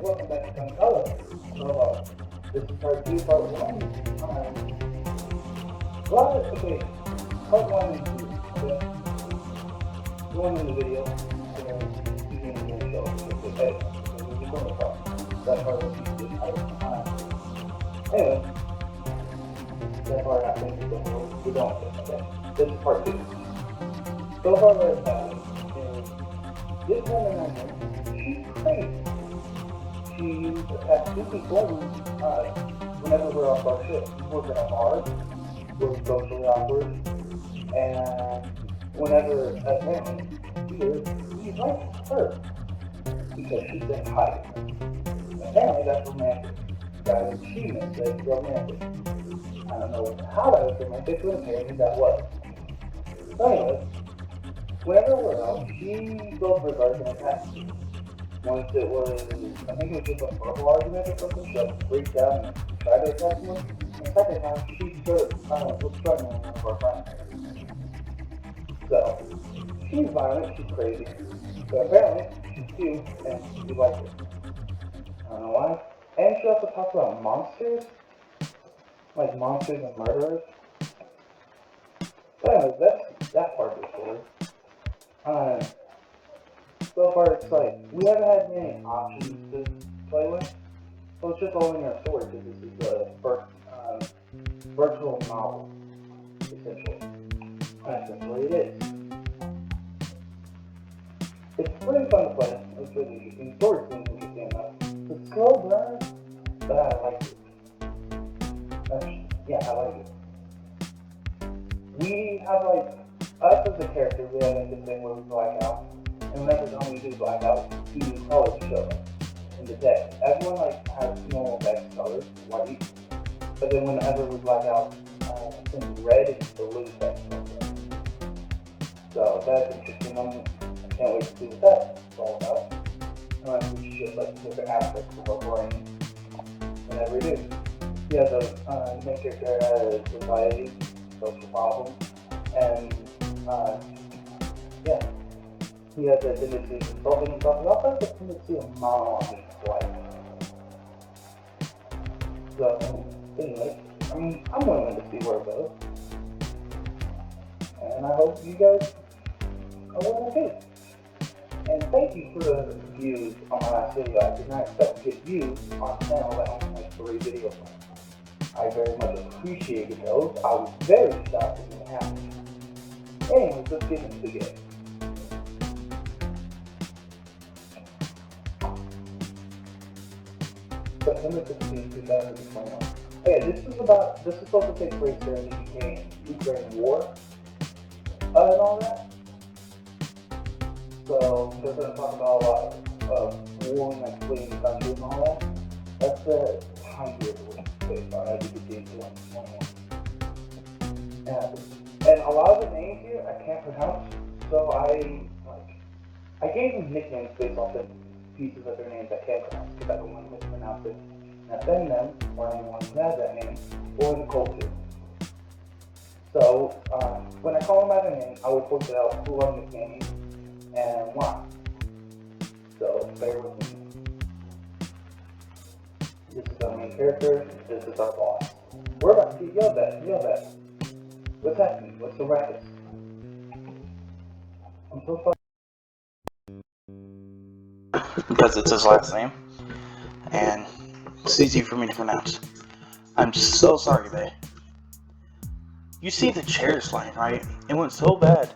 welcome back to koncolos. So, this is part 2, part 1. Okay, part 1 and 2, okay? Going in the video, you can even show the edit, so we'll be going to part. That part will be the Anyway, that part I think we're going with, okay? This is part 2. So far what has happened is, this woman right here, she's crazy. She has two people whenever we're off our shift. She's working at bars, we're socially awkward, and whenever apparently he's like her because she's been hiding. Apparently that's romantic. That is achievement, that's romantic. I don't know how that was romantic, but apparently that was. So anyway, whenever we're out, she goes for bars and attacks me. Once it was, I think it was just a verbal argument or something, she like freaked out and tried to attack me. And the second time, she was threatening one of our friends. So, she's violent, she's crazy. But apparently, she's cute and we like her. I don't know why. And she also talks about monsters, like monsters and murderers. But anyways, that's that part of the story. So far, it's like, we haven't had many options to play with, so it's just all in our story, because this is the first virtual novel, essentially. Essentially it is. It's pretty fun to play, it's really interesting, the story seems interesting enough. It's slow burn, but I like it. Yeah, I like it. We have like, us as a character, we have like this thing where we black out. And whenever we do blackout, we do colors show up in the text. Everyone like has normal text colors, white, but then whenever we black out, things red and blue text comes up. So that's interesting. I can't wait to see what that's all about. Which is just like different aspects of our brain whenever we do. Yeah, the main character has anxiety, social problems, and yeah. He has a tendency to consult himself. He also has a tendency of monologuing twice. So, anyway, I'm willing to see where it goes. And I hope you guys are willing too. And thank you for the views on my last video. I did not expect to get views on a channel that only has 3 videos. I very much appreciated those. I was very shocked it didn't happen. Anyways, let's get into the game. September 16, 2021. Okay, this is supposed to take place during the Ukraine war, and all that. So, they're going to talk about a lot of war and like fleeing the country and all that. That's the time period we're based on, as you can see in 2021. And a lot of the names here I can't pronounce, so I gave them nicknames based off the pieces of their names I can't pronounce, because I don't want to mispronounce it and offend them, or anyone who has that name, or the culture. So, when I call them by their name, I will point out who I'm nicknaming and why. So, bear with me. This is our main character, this is our boss. We're about to get yelled at. What's happening? What's the racket? I'm so sorry. Because it's his last name, and it's easy for me to pronounce. I'm so sorry, babe. You see the chairs lying, right? It went so bad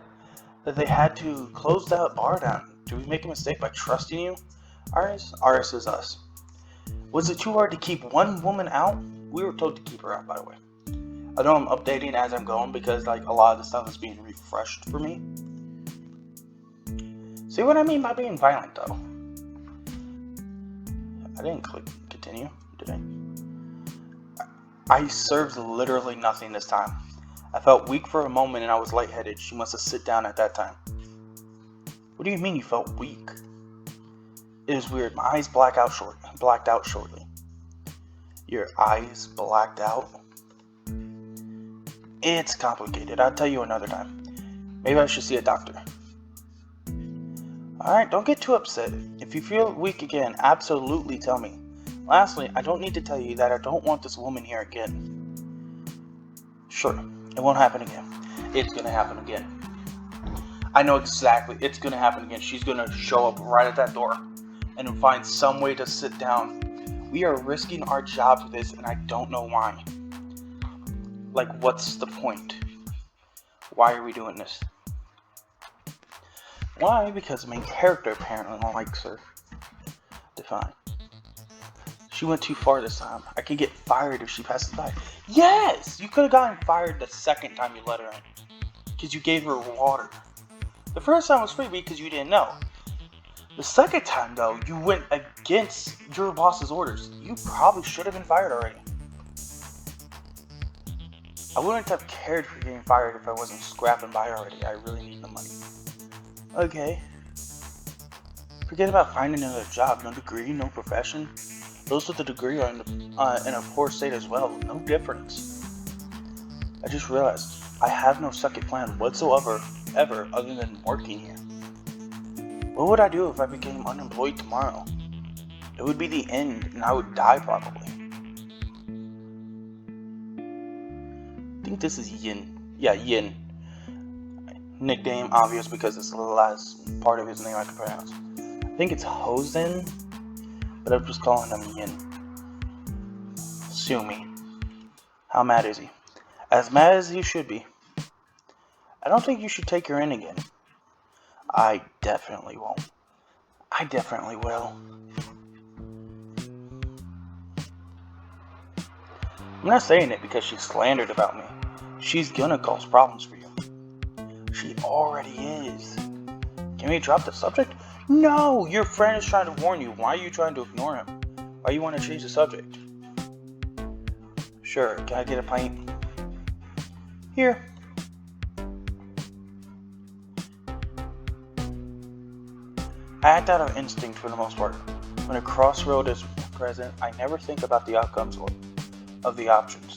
that they had to close that bar down. Did we make a mistake by trusting you? Ours is us. Was it too hard to keep one woman out? We were told to keep her out, by the way. I know I'm updating as I'm going because like a lot of the stuff is being refreshed for me. See what I mean by being violent, though? I didn't click continue, did I? I served literally nothing this time. I felt weak for a moment and I was lightheaded. She must have sit down at that time. What do you mean you felt weak? It was weird. My eyes blacked out shortly. Your eyes blacked out? It's complicated. I'll tell you another time. Maybe I should see a doctor. Alright, don't get too upset. If you feel weak again, absolutely tell me. Lastly, I don't need to tell you that I don't want this woman here again. Sure, it won't happen again. It's gonna happen again. I know exactly, it's gonna happen again. She's gonna show up right at that door and find some way to sit down. We are risking our job for this, and I don't know why. Like, what's the point? Why are we doing this? Why? Because the main character apparently likes her. Define. She went too far this time. I could get fired if she passes by. Yes! You could have gotten fired the second time you let her in. Because you gave her water. The first time was free because you didn't know. The second time, though, you went against your boss's orders. You probably should have been fired already. I wouldn't have cared for getting fired if I wasn't scrapping by already. I really need the money. Okay. Forget about finding another job. No degree, no profession. Those with a degree are in a poor state as well. No difference. I just realized I have no second plan whatsoever other than working here. What would I do if I became unemployed tomorrow? It would be the end, and I would die probably. I think this is Yin. Yeah, Yin. Nickname obvious because it's the last part of his name I can pronounce. I think it's Hosen, but I'm just calling him Yin. Sue me. How mad is he? As mad as he should be. I don't think you should take her in again. I definitely won't. I definitely will. I'm not saying it because she slandered about me. She's gonna cause problems for you. She already is. Can we drop the subject? No! Your friend is trying to warn you. Why are you trying to ignore him? Why you want to change the subject? Sure, can I get a pint? Here. I act out of instinct for the most part. When a crossroad is present, I never think about the outcomes of the options.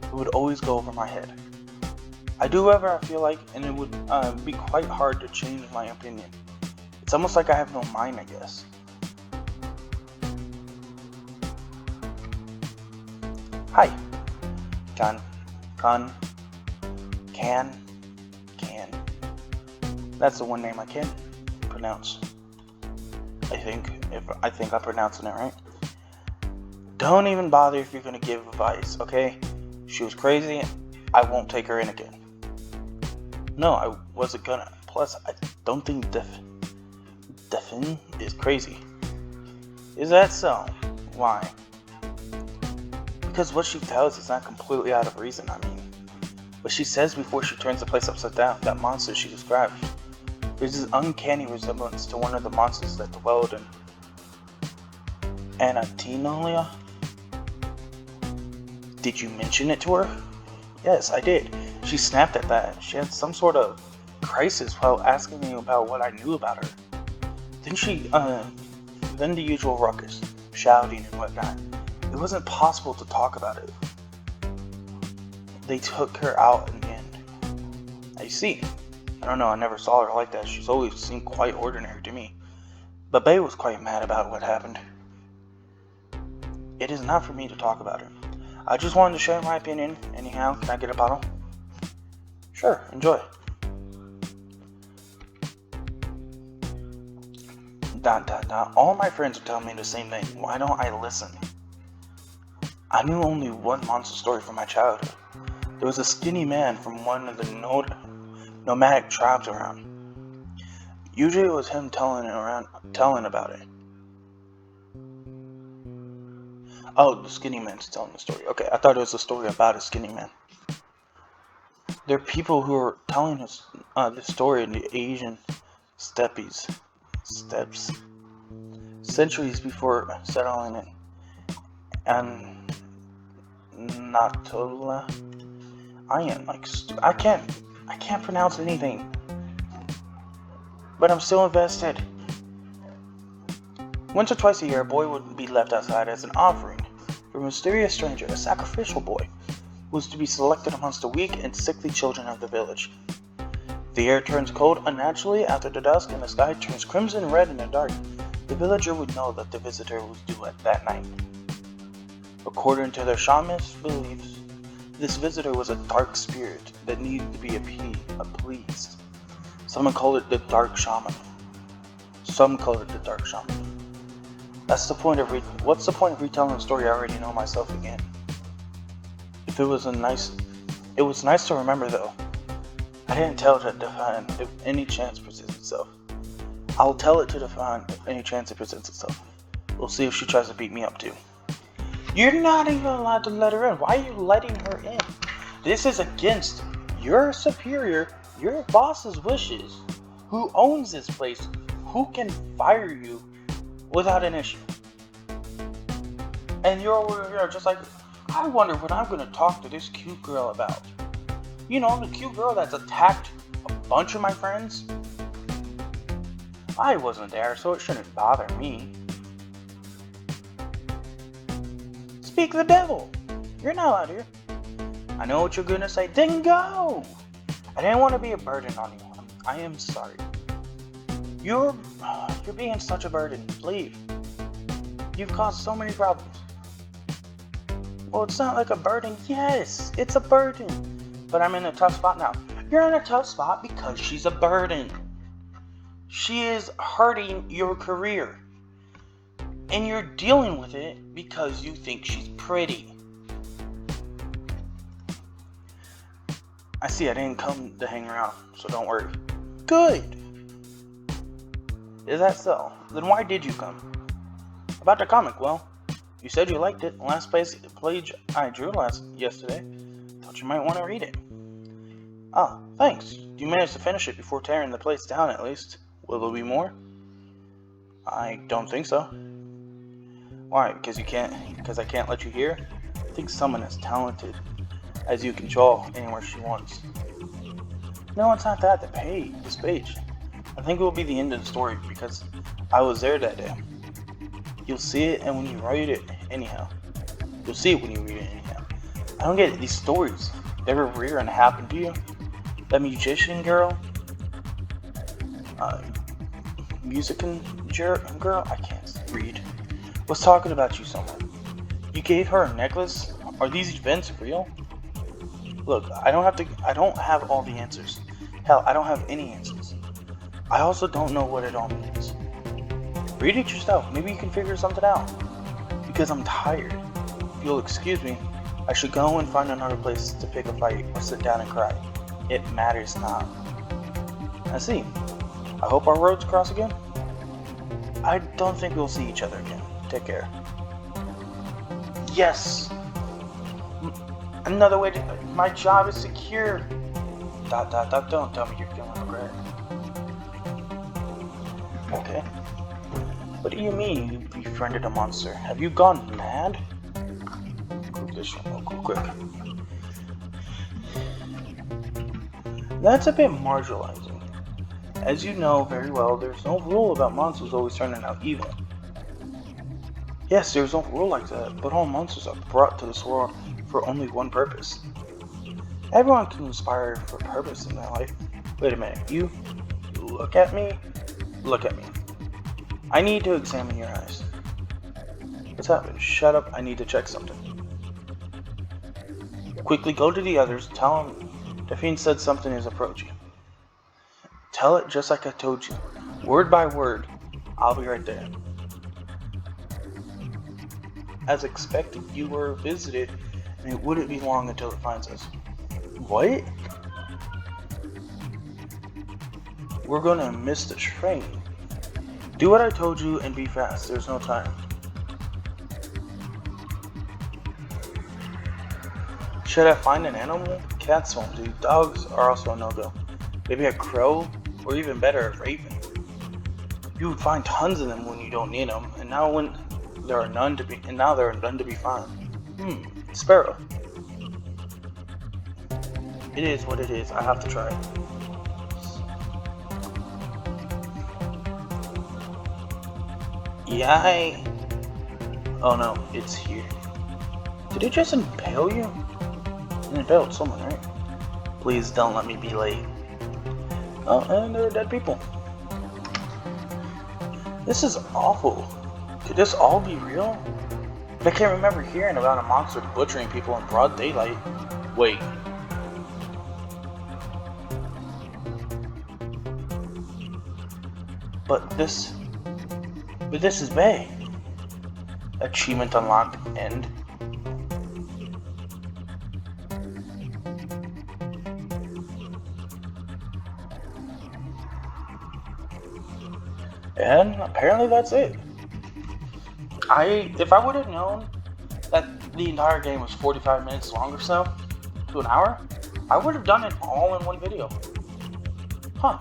It would always go over my head. I do whatever I feel like, and it would be quite hard to change my opinion. It's almost like I have no mind, I guess. Hi. Can. That's the one name I can pronounce. I think I'm pronouncing it right. Don't even bother if you're gonna give advice, okay? She was crazy. I won't take her in again. No, I wasn't gonna. Plus, I don't think Defin is crazy. Is that so? Why? Because what she tells is not completely out of reason, I mean. What she says before she turns the place upside down, that monster she described. There's this uncanny resemblance to one of the monsters that dwelled in Anatolia. Did you mention it to her? Yes, I did. She snapped at that. She had some sort of crisis while asking me about what I knew about her. Then the usual ruckus, shouting and whatnot. It wasn't possible to talk about it. They took her out in the end. I see. I don't know, I never saw her like that. She's always seemed quite ordinary to me. But Bae was quite mad about what happened. It is not for me to talk about her. I just wanted to share my opinion. Anyhow, can I get a bottle? Sure, enjoy. All my friends are telling me the same thing. Why don't I listen? I knew only one monster story from my childhood. There was a skinny man from one of the nomadic tribes around. Usually it was him telling about it. Oh, the skinny man's telling the story. Okay, I thought it was a story about a skinny man. There are people who are telling us this story in the Asian steppes, centuries before settling in Anatolia. I can't pronounce anything, but I'm still invested. Once or twice a year, a boy would be left outside as an offering for a mysterious stranger, a sacrificial boy, who was to be selected amongst the weak and sickly children of the village. The air turns cold unnaturally after the dusk and the sky turns crimson red in the dark. The villager would know that the visitor was due at that night. According to their shamanist beliefs, this visitor was a dark spirit that needed to be appeased. Some called it the dark shaman. Some called it the dark shaman. What's the point of retelling the story I already know myself again? It was nice to remember though. I didn't tell it to define if any chance presents itself. I'll tell it to define if any chance it presents itself. We'll see if she tries to beat me up too. You're not even allowed to let her in. Why are you letting her in? This is against your superior, your boss's wishes. Who owns this place? Who can fire you without an issue? And you're over here just like, I wonder what I'm going to talk to this cute girl about. You know, the cute girl that's attacked a bunch of my friends? I wasn't there, so it shouldn't bother me. Speak the devil! You're not allowed here. I know what you're gonna say, then go! I didn't want to be a burden on you. I am sorry. You're being such a burden. Leave. You've caused so many problems. Well, it's not like a burden. Yes, it's a burden. But I'm in a tough spot now. You're in a tough spot because she's a burden. She is hurting your career. And you're dealing with it because you think she's pretty. I see I didn't come to hang around, so don't worry. Good. Is that so? Then why did you come? About the comic, well, you said you liked it. Last page I drew yesterday. Thought you might want to read it. Ah, thanks. You managed to finish it before tearing the plates down at least. Will there be more? I don't think so. Why? Because I can't let you hear? I think someone as talented as you can draw anywhere she wants. No, it's not that. This page. I think it will be the end of the story because I was there that day. You'll see it and when you read it anyhow. You'll see it when you read it anyhow. I don't get it. These stories ever rear and happen to you? That musician girl? Musician girl? I can't read. Was talking about you someone. You gave her a necklace? Are these events real? Look, I don't have all the answers. Hell, I don't have any answers. I also don't know what it all means. Read it yourself. Maybe you can figure something out. Because I'm tired. If you'll excuse me, I should go and find another place to pick a fight or sit down and cry. It matters not. I see. I hope our roads cross again. I don't think we'll see each other again. Take care. Yes! Another way to... My job is secure. ... Don't tell me you're feeling regret. Okay. What do you mean you befriended a monster? Have you gone mad? Prove this real quick. That's a bit marginalizing. As you know very well, there's no rule about monsters always turning out evil. Yes, there's no rule like that, but all monsters are brought to this world for only one purpose. Everyone can aspire for purpose in their life. Wait a minute, you look at me? Look at me. I need to examine your eyes. What's happened? Shut up, I need to check something. Quickly go to the others, tell them Delphine said something is approaching. Tell it just like I told you, word by word. I'll be right there. As expected, you were visited, and it wouldn't be long until it finds us. What? We're gonna miss the train. Do what I told you and be fast. There's no time. Should I find an animal? Cats won't do. Dogs are also a no-go. Maybe a crow, or even better, a raven. You would find tons of them when you don't need them, and now there are none to be found. Sparrow. It is what it is. I have to try it. Yay! Oh no, it's here. Did it just impale you? It impaled someone, right? Please don't let me be late. Oh, and there are dead people. This is awful. Could this all be real? I can't remember hearing about a monster butchering people in broad daylight. Wait. But this is Bay. Achievement unlocked. End. And apparently that's it. If I would have known that the entire game was 45 minutes long or so, to an hour, I would have done it all in one video. Huh.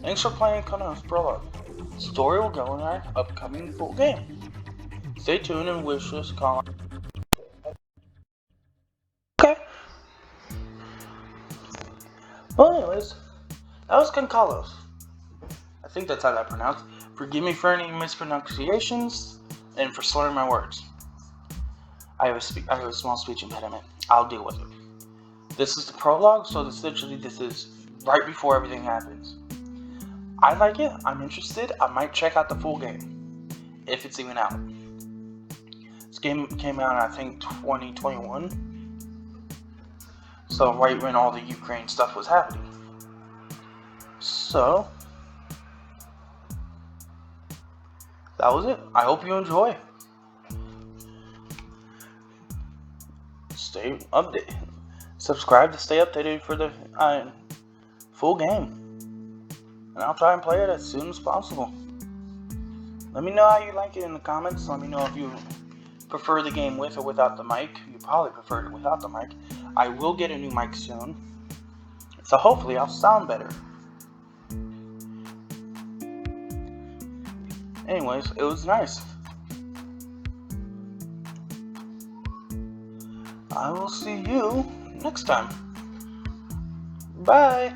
Thanks for playing koncolos Prologue. Story will go in our upcoming full game. Stay tuned and wish us a call. Okay. Well, anyways, that was koncolos. I think that's how that's pronounced. Forgive me for any mispronunciations and for slurring my words. I have a small speech impediment. I'll deal with it. This is the prologue, so essentially this is right before everything happens. I like it. I'm interested. I might check out the full game, if it's even out. This game came out, I think, 2021. So right when all the Ukraine stuff was happening. So that was it. I hope you enjoy. Stay updated. Subscribe to stay updated for the full game. And I'll try and play it as soon as possible. Let me know how you like it in the comments. Let me know if you prefer the game with or without the mic. You probably prefer it without the mic. I will get a new mic soon. So hopefully I'll sound better. Anyways, it was nice. I will see you next time. Bye.